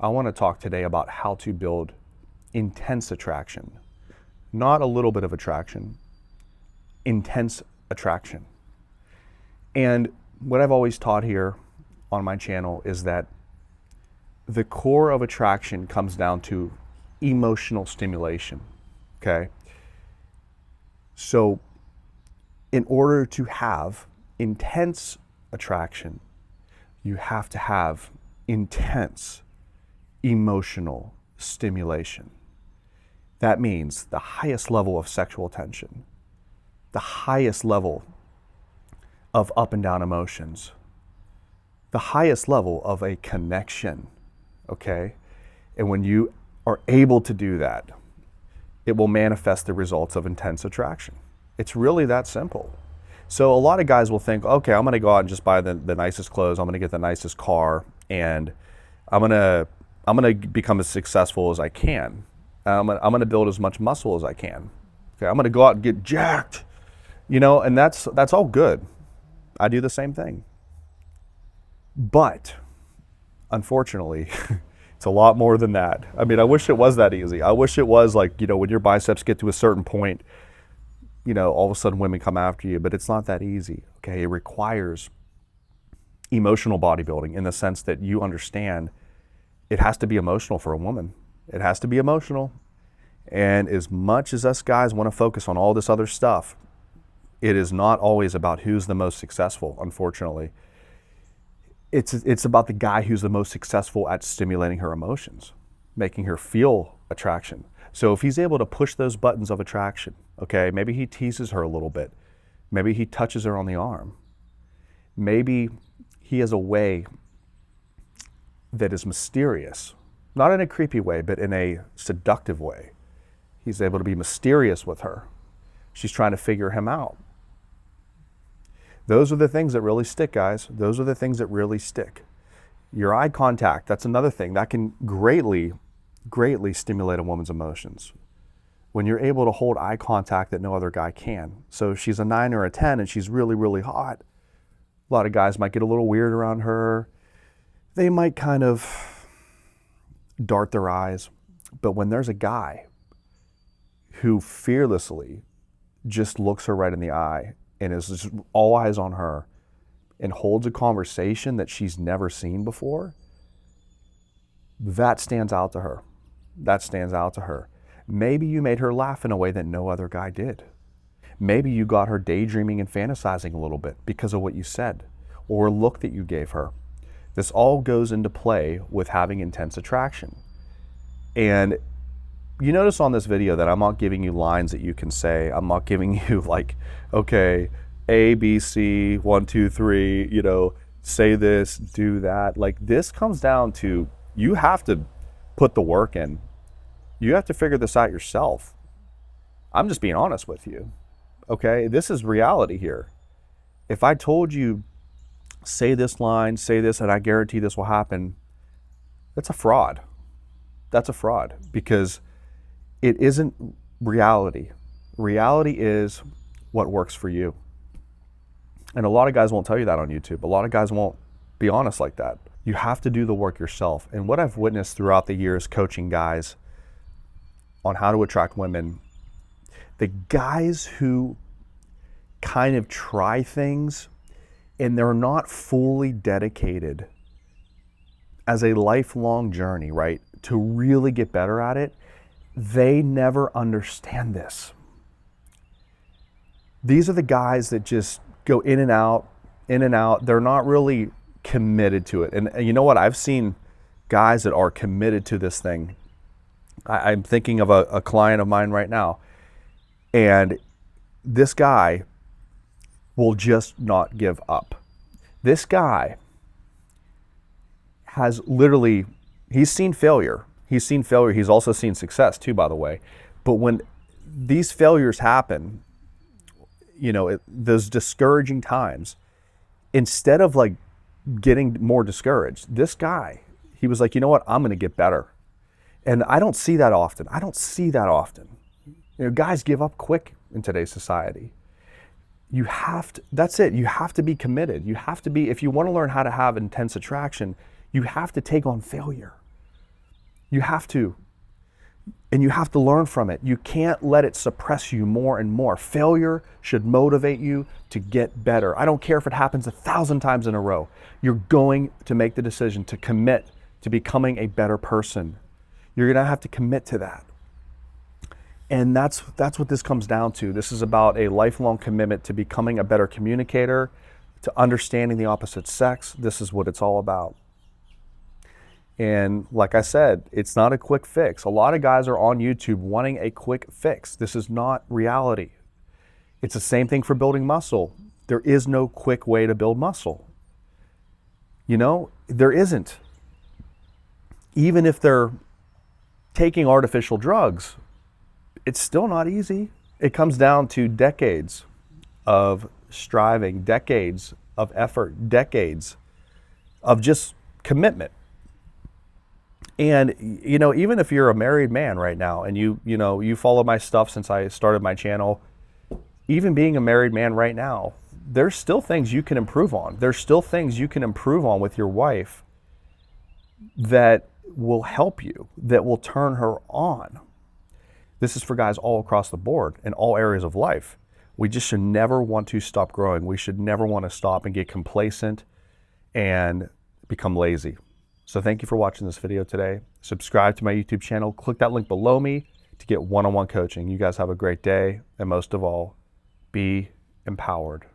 I want to talk today about how to build intense attraction. Not a little bit of attraction, intense attraction. And what I've always taught here on my channel is that the core of attraction comes down to emotional stimulation, okay? So in order to have intense attraction, you have to have intense emotional stimulation. That means the highest level of sexual tension, the highest level of up and down emotions, the highest level of a connection, okay? And when you are able to do that, it will manifest the results of intense attraction. It's really that simple. So a lot of guys will think, okay, I'm gonna go out and just buy the nicest clothes, I'm gonna get the nicest car, and I'm gonna become as successful as I can. I'm gonna build as much muscle as I can. Okay, I'm gonna go out and get jacked, and that's all good. I do the same thing. But unfortunately, it's a lot more than that. I mean, I wish it was that easy. I wish it was like, when your biceps get to a certain point, all of a sudden women come after you, but it's not that easy. Okay, it requires emotional bodybuilding in the sense that you understand it has to be emotional for a woman. It has to be emotional. And as much as us guys want to focus on all this other stuff, it is not always about who's the most successful, unfortunately. It's about the guy who's the most successful at stimulating her emotions, making her feel attraction. So if he's able to push those buttons of attraction, okay, maybe he teases her a little bit. Maybe he touches her on the arm. Maybe he has a way that is mysterious, not in a creepy way, but in a seductive way. He's able to be mysterious with her. She's trying to figure him out. Those are the things that really stick, guys. Those are the things that really stick. Your eye contact, that's another thing that can greatly stimulate a woman's emotions. When you're able to hold eye contact that no other guy can. So if she's a 9 or a 10 and she's really, really hot, a lot of guys might get a little weird around her. They might kind of dart their eyes. But when there's a guy who fearlessly just looks her right in the eye and is just all eyes on her and holds a conversation that she's never seen before, that stands out to her. That stands out to her. Maybe you made her laugh in a way that no other guy did. Maybe you got her daydreaming and fantasizing a little bit because of what you said or a look that you gave her. This all goes into play with having intense attraction. And you notice on this video that I'm not giving you lines that you can say. I'm not giving you like, okay, A, B, C, 1, 2, 3, say this, do that. Like this comes down to, you have to put the work in. You have to figure this out yourself. I'm just being honest with you. Okay, this is reality here. If I told you, say this line, say this, and I guarantee this will happen, that's a fraud. That's a fraud because it isn't reality. Reality is what works for you. And a lot of guys won't tell you that on YouTube. A lot of guys won't be honest like that. You have to do the work yourself. And what I've witnessed throughout the years coaching guys on how to attract women, the guys who kind of try things and they're not fully dedicated as a lifelong journey, right, to really get better at it, they never understand this. These are the guys that just go in and out, in and out. They're not really committed to it. And you know what? I've seen guys that are committed to this thing. I'm thinking of a client of mine right now. And this guy will just not give up. This guy has literally, he's seen failure. He's seen failure. He's also seen success too, by the way. But when these failures happen, those discouraging times, instead of like getting more discouraged, this guy, he was like, you know what? I'm going to get better. And I don't see that often. Guys give up quick in today's society. You have to, that's it. You have to be committed. You have to be, if you want to learn how to have intense attraction, you have to take on failure. You have to. And you have to learn from it. You can't let it suppress you more and more. Failure should motivate you to get better. I don't care if it happens 1,000 times in a row. You're going to make the decision to commit to becoming a better person. You're going to have to commit to that. And that's what this comes down to. This is about a lifelong commitment to becoming a better communicator, to understanding the opposite sex. This is what it's all about. And like I said, it's not a quick fix. A lot of guys are on YouTube wanting a quick fix. This is not reality. It's the same thing for building muscle. There is no quick way to build muscle. You know, there isn't. Even if they're taking artificial drugs, it's still not easy. It comes down to decades of striving, decades of effort, decades of just commitment. And, you know, even if you're a married man right now and you follow my stuff since I started my channel, even being a married man right now, there's still things you can improve on. There's still things you can improve on with your wife that will help you, that will turn her on. This is for guys all across the board in all areas of life. We just should never want to stop growing. We should never want to stop and get complacent and become lazy. So thank you for watching this video today. Subscribe to my YouTube channel. Click that link below me to get one-on-one coaching. You guys have a great day. And most of all, be empowered.